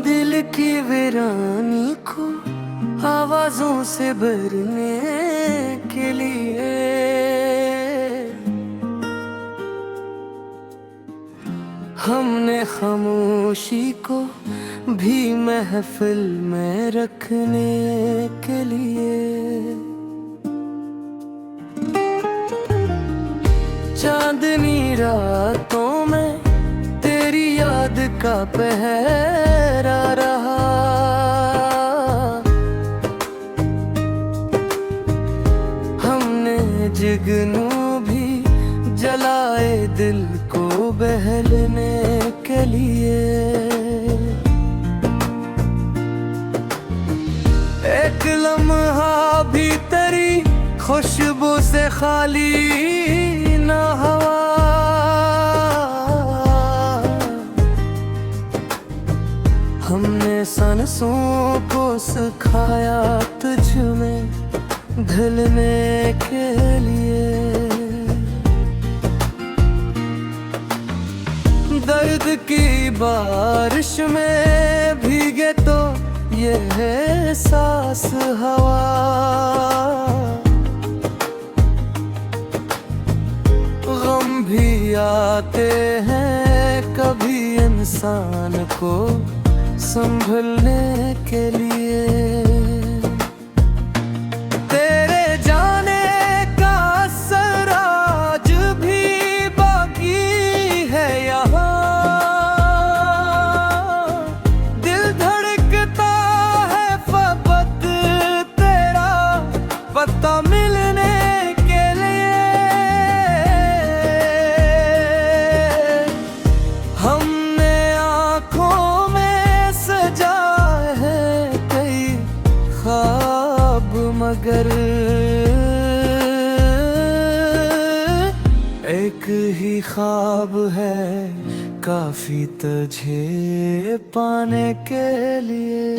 दिल की वीरानी को आवाजों से भरने के लिए हमने खामोशी को भी महफिल में रखने के लिए चांदनी रातों में तेरी याद का पहरा रहा। हमने जुगनू भी जलाए दिल को बहलने के लिए। एक लम्हा भी तेरी खुशबू से खाली ना हवा। हमने सांसों को सिखाया तुझ में ढलने के लिए। दर्द की बारिश में भीगे तो ये है सांस हवा। गम भी आते हैं कभी इंसान को संभलने के लिए। तेरे जाने का असर आज भी बाकी है यहाँ। दिल धड़कता है फकत तेरा पता मिलने के लिए। हमने आँखों में सजाए हैं कई ख्वाब मगर एक ही ख्वाब है काफी तुझे पाने के लिए।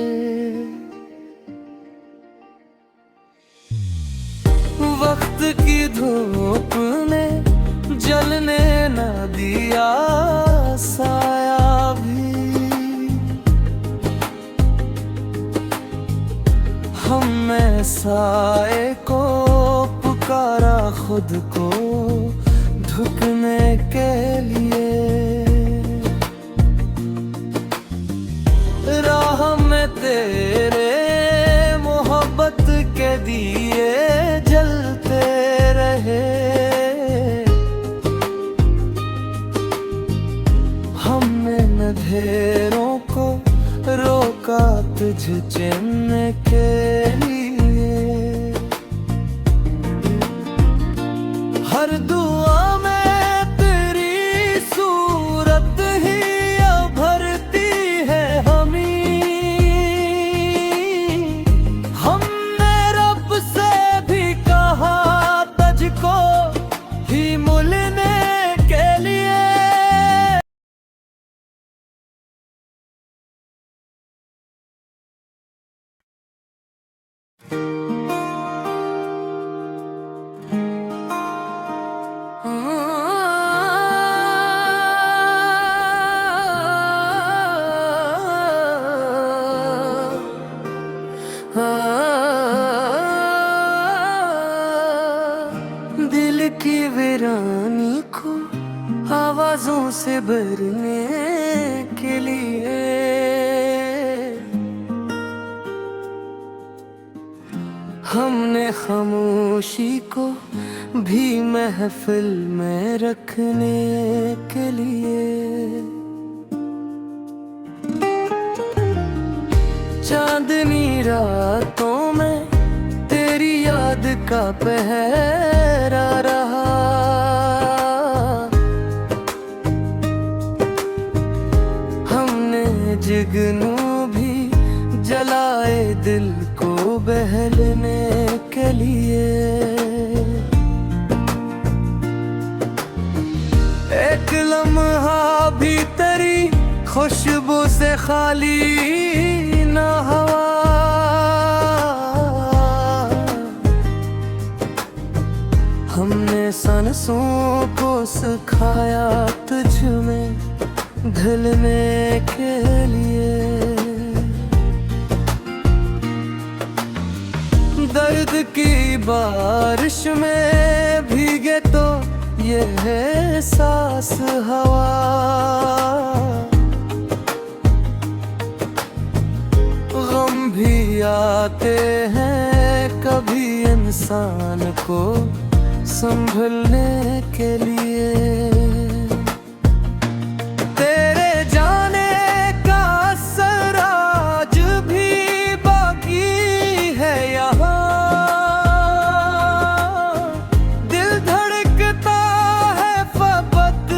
वक्त की धूप ने जलने न दिया साया भी। हमने साए को पुकारा खुद को झुकने के लिए। राह में तेरे मोहब्बत के दिए जलते रहे। हमने अंधेरों को रोका तुझ चैन के लिए। हर दुआ में तेरी सूरत ही भरती है हमी। हमने रब से भी कहा तुझको ही मिलने के लिए। दिल की वीरानी को आवाजों से भरने के लिए हमने खामोशी को भी महफिल में रखने के लिए चांदनी रातों में तेरी याद का पहरा रहा। हमने जुगनू भी जलाए दिल को बहलने के लिए एक लम्हा भी तेरी खुशबू से खाली ना हवा। हमने सांसों को सिखाया तुझ में ढलने के लिए। दर्द की बारिश में भीगे तो ये है सांस हवा। गम भी आते हैं कभी इंसान को संभलने के लिए। तेरे जाने का असर आज भी बाकी है यहाँ। दिल धड़कता है फबत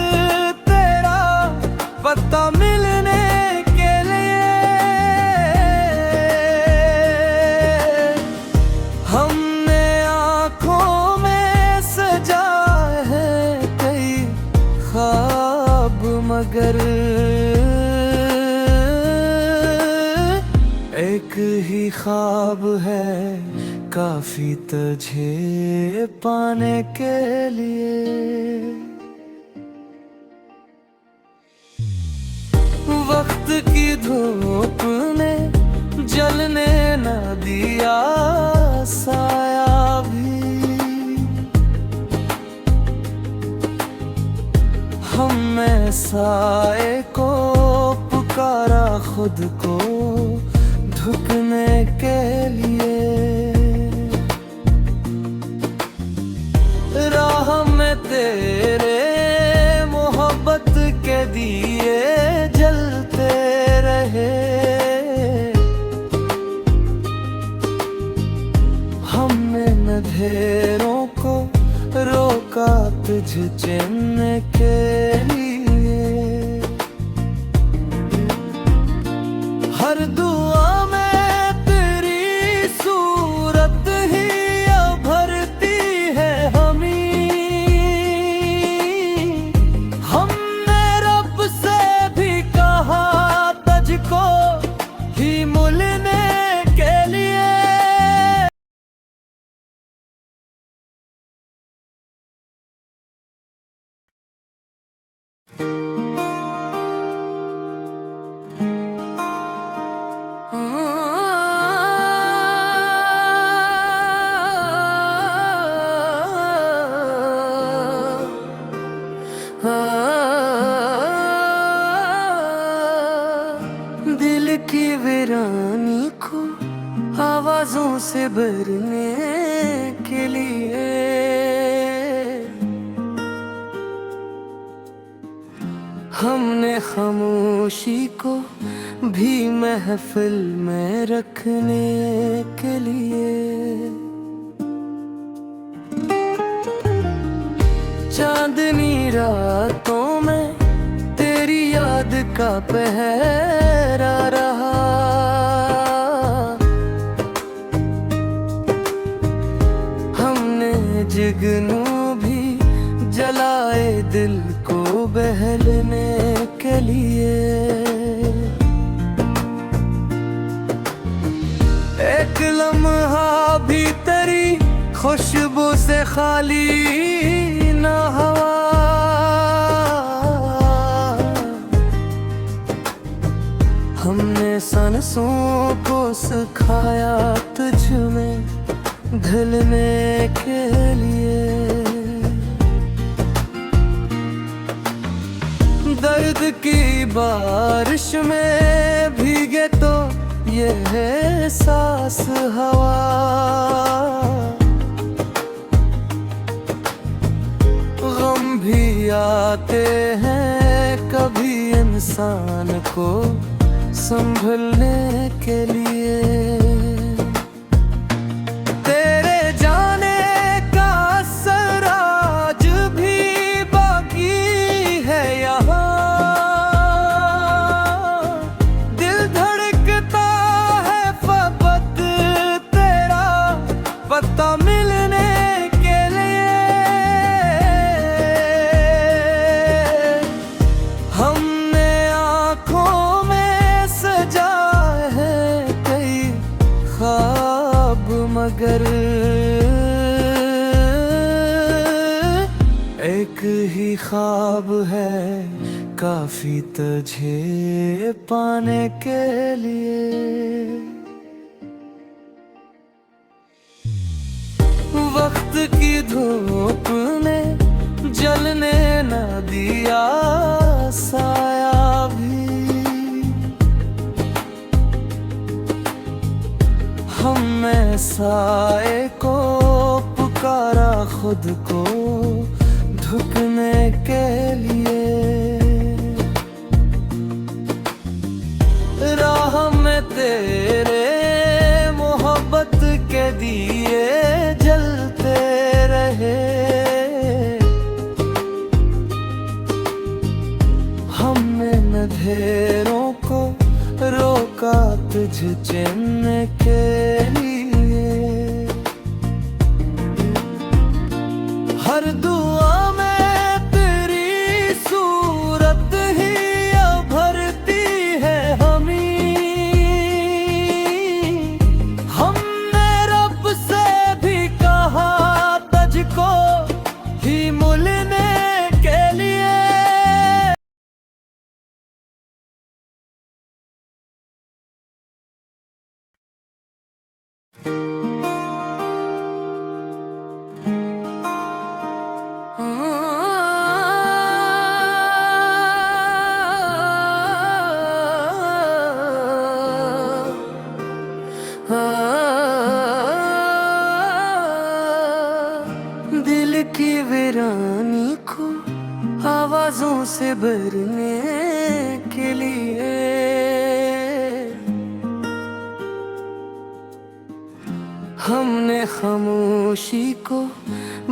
तेरा पता मिलने के लिए। हमने आँखों में सजाए हैं कई ख्वाब मगर एक ही ख्वाब है काफी तुझे पाने के लिए। वक्त की धूप ने जलने न दिया साया भी। हमने साए को पुकारा खुद को झुकने के लिए। राह में तेरे मोहब्बत के दिए जलते रहे। हमने अंधेरों को रोका तुझ चुनने के लिए। हर दुआ में तेरी सूरत ही भरती है हमी। हमने रब से भी कहा तुझको ही मिलने के लिए। दिल की वीरानी को आवाजों से भरने के लिए। हमने खामोशी को भी महफिल में रखने के लिए। चांदनी रातों में तेरी याद का पहरा रहा। हमने जुगनू भी जलाए दिल को बहलने के लिए। एक लम्हा भी तेरी खुशबू से खाली ना हवा। हमने सांसों को सिखाया तुझ में ढलने के लिए। दर्द की बारिश में भीगे तो ये है सांस हवा। गम भी आते हैं कभी इंसान को संभलने के लिए। तेरे जाने का असर आज भी बाकी है यहाँ। दिल धड़कता है फबत तेरा पता मिलने के लिए। हमने आँखों में सजाए हैं कई ख्वाब है काफी तुझे पाने के लिए। वक्त की धूप ने जलने न दिया साया भी, हमने साए को पुकारा खुद को झुकने के लिए। राह में तेरे मोहब्बत के दिए जलते रहे, हमने अंधेरों को रोका तुझ चैन के लिए। हर दुआ में तेरी सूरत ही भरती है हमी, हमने रब से भी कहा तुझको ही मिलने के लिए। दिल की वीरानी को आवाजों से भरने के लिए, हमने खामोशी को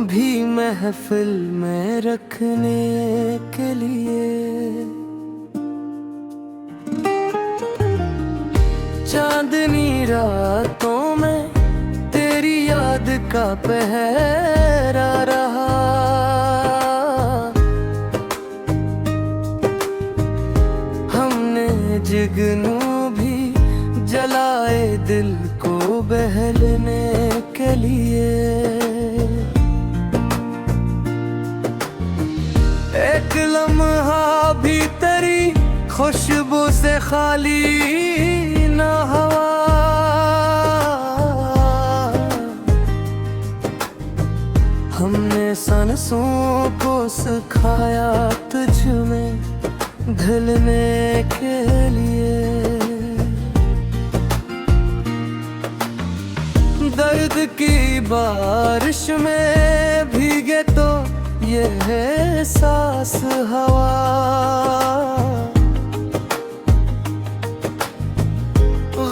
भी महफिल में रखने के लिए। चांदनी रातों में तेरी याद का पहरा रहा, हमने जुगनू भी जलाए दिल को बहलने के लिए। एक लम्हा भी तेरी खुशबू से खाली ना हवा, हमने सांसों को सिखाया तुझ में ढलने के लिए। दर्द की बारिश में भीगे तो ये है सांस हवा,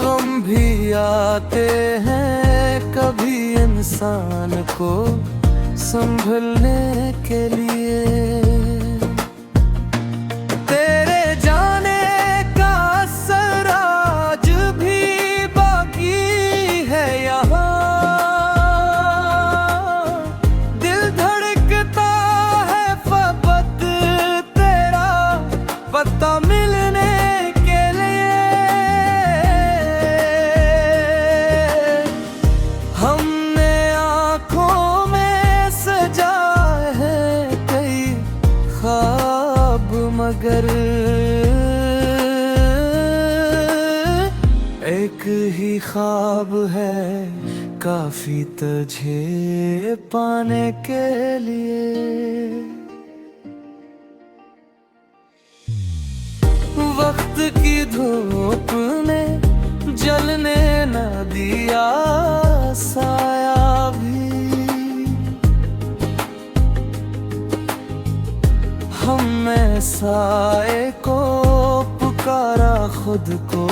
गम भी आते हैं कभी इंसान को संभलने के लिए। तेरे जाने का असर आज भी बाकी है यहाँ, दिल धड़कता है फकत तेरा पता मिलने के लिए। हमने आँखों में सजाए हैं कई ख्वाब, मगर एक ही ख्वाब है काफी तुझे पाने के लिए। वक्त की धूप ने जलने न दिया साया भी, हमने साए को पुकारा खुद को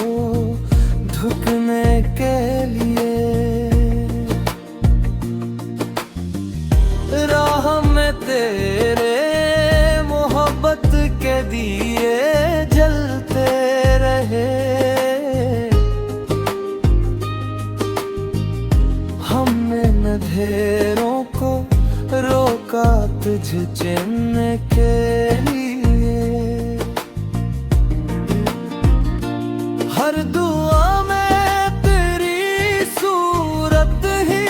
झुकने के लिए। राह में तेरे मोहब्बत के दिए जलते रहे, हमने अंधेरों को रोका तुझ चैन के लिए। हर दुआ में तेरी सूरत ही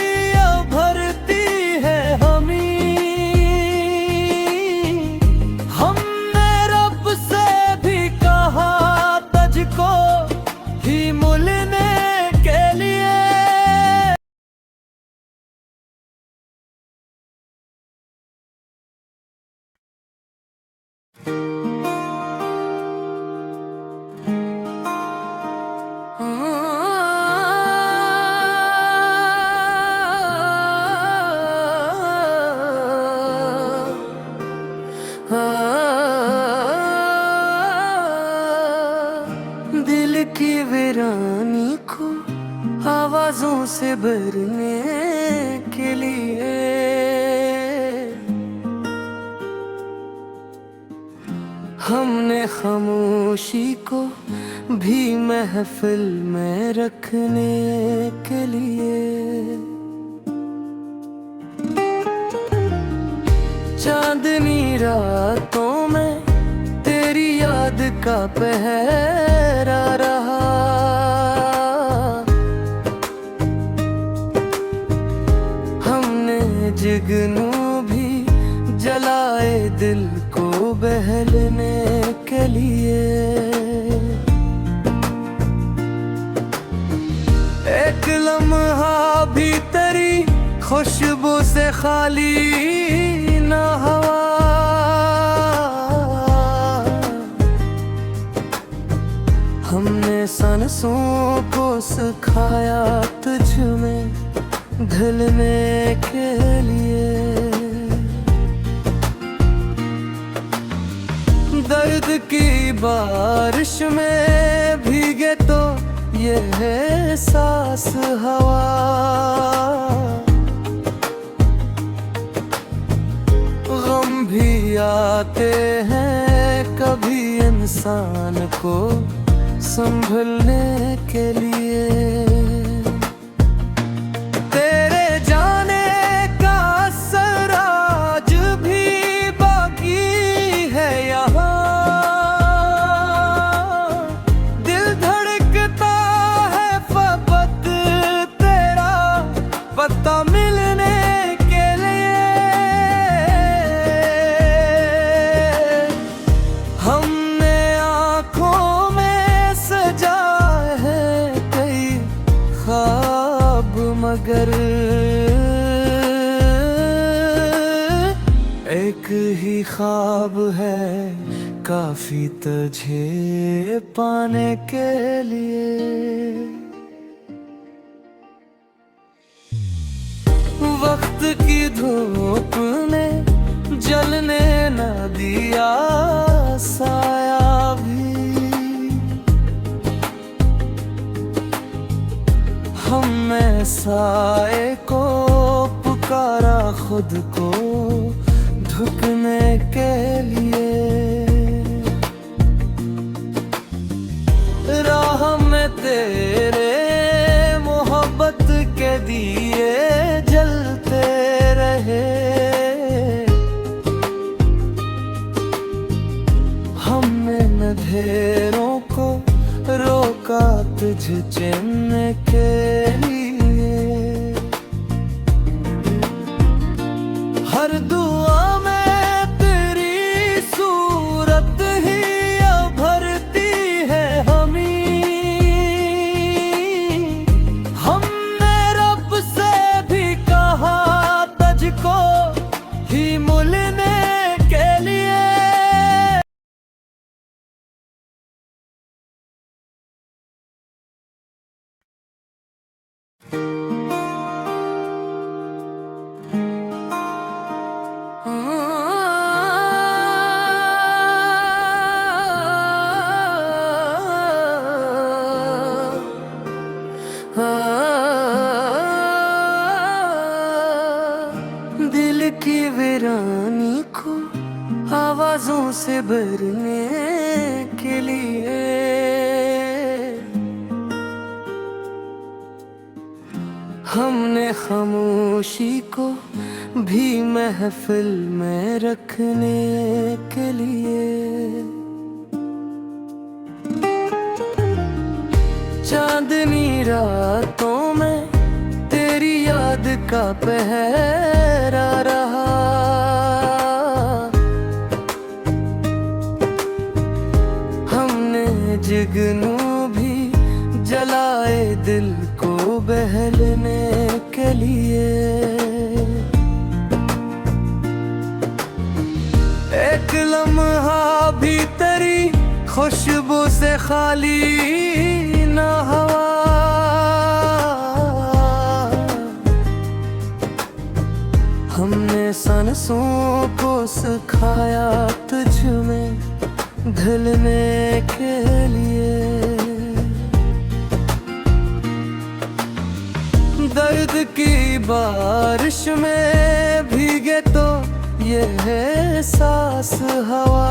भरती है हमी, की वीरानी को आवाजों से भरने के लिए हमने खामोशी को भी महफिल में रखने के लिए चांदनी रातों में तेरी याद का पहरा रहा। हमने जुगनू भी जलाए दिल को बहलने के लिए। एक लम्हा भी तेरी खुशबू से खाली ना हवा। हमने सांसों को सिखाया तुझ में ढलने के लिए। दर्द की बारिश में भीगे तो ये है सांस हवा। गम भी आते हैं कभी इंसान को संभलने के लिए। तेरे जाने का असर आज भी बाकी है यहाँ। दिल धड़कता है फकत तेरा पता मिलने के लिए। हमने आँखों मगर एक ही ख्वाब है काफी तुझे पाने के लिए। वक्त की धूप ने जलने न दिया साया भी। हमने साए को पुकारा खुद को झुकने के लिए। राह में तेरे मोहब्बत के दिए जलते रहे। हमने अंधेरों को रोका तुझ चैन के लिए। हर दुआ में तेरी सूरत ही भरती है हमी। हमने रब से भी कहा तुझको ही मिलने के लिए। दिल की वीरानी को आवाजों से भरने के लिए हमने खामोशी को भी महफिल में रखने के लिए चांदनी रातों में तेरी याद का पहरा रहा। हमने जुगनू भी जलाए दिल को बहलने के लिए एक लम्हा भी तेरी खुशबू से खाली ना हवा। हमने सांसों को सिखाया तुझ में ढलने के लिए दर्द की बारिश में भीगे तो ये है सांस हवा।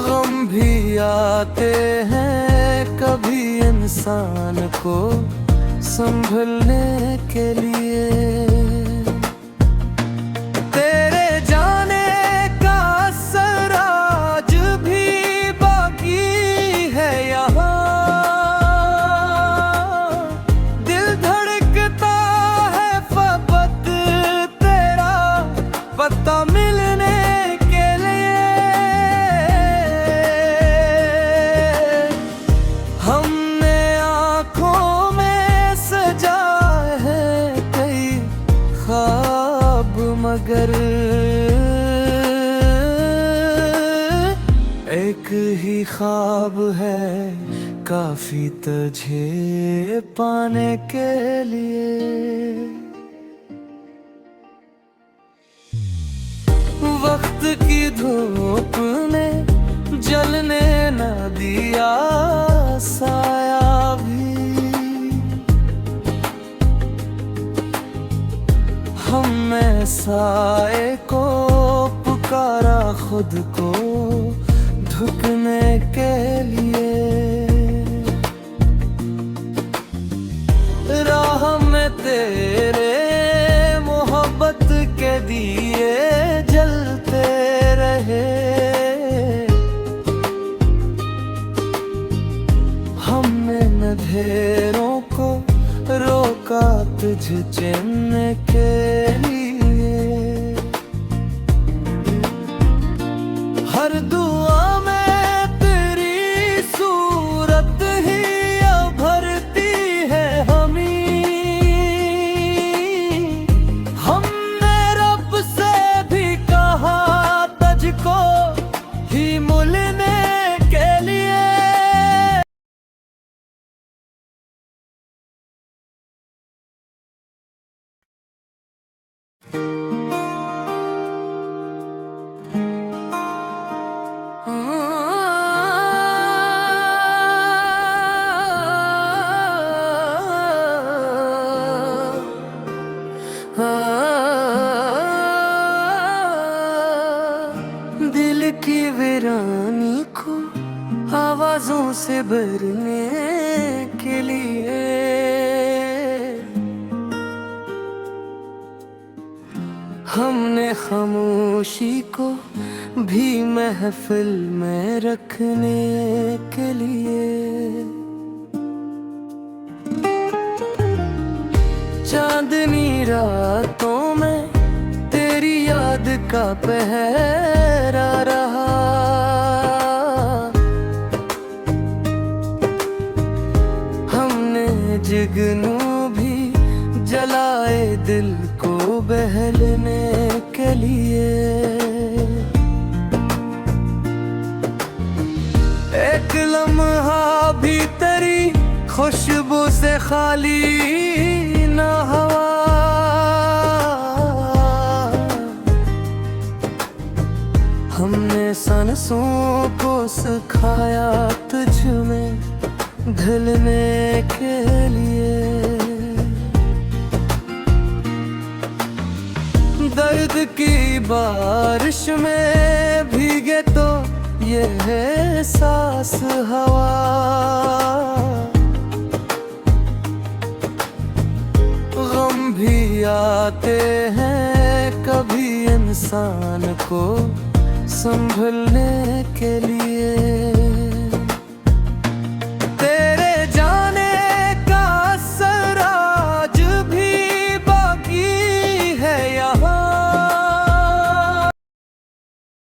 गम भी आते हैं कभी इंसान को संभलने के लिए। तेरे जाने का असर आज भी बाकी है यहाँ। दिल धड़कता है फकत तेरा पता मिलने के लिए। हमने आँखों में सजाए हैं कई ख्वाब, मगर एक ही ख्वाब है काफी तुझे पाने के लिए। वक्त की धूप ने जलने न दिया साया भी। हमने साए को पुकारा खुद को झुकने के लिए। राह में तेरे मोहब्बत के दिए जलते रहे। हमने अंधेरों को रोका तुझ चैन के लिए। हर दुआ में तेरी सूरत ही भरती है हमी। हमने रब से भी कहा तुझको ही मिलने के लिए। दिल की वीरानी को आवाजों से भरने के लिए। हमने खामोशी को भी महफिल में रखने के लिए। चांदनी रातों में तेरी याद का पहरा रहा। हमने जुगनू भी जलाए दिल को बहलने के लिए। एक लम्हा भी तेरी खुशबू से खाली ना हवा। हमने सांसों को सिखाया तुझ में ढलने के लिए। दर्द की बारिश में भीगे तो ये है सांस हवा। गम भी आते हैं कभी इंसान को संभलने के लिए।